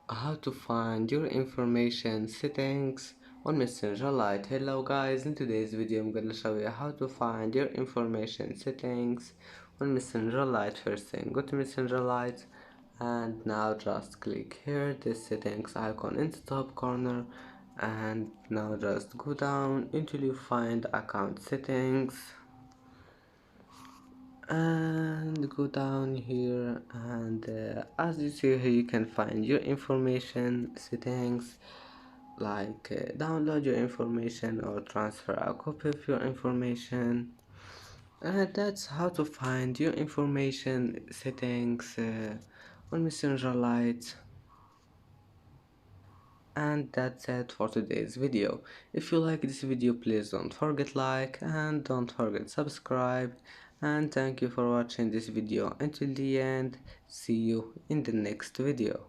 how to find your information settings on Messenger Lite. Hello guys, in today's video I'm gonna show you how to find your information settings on Messenger Lite. First thing, go to Messenger Lite and now just click here this settings icon in the top corner, and now just go down until you find account settings and go down here, and as you see here you can find your information settings, like download your information or transfer a copy of your information. And that's how to find your information settings on Messenger Lite. And that's it for today's video. If you like this video, please don't forget like and don't forget subscribe, and thank you for watching this video until the end. See you in the next video.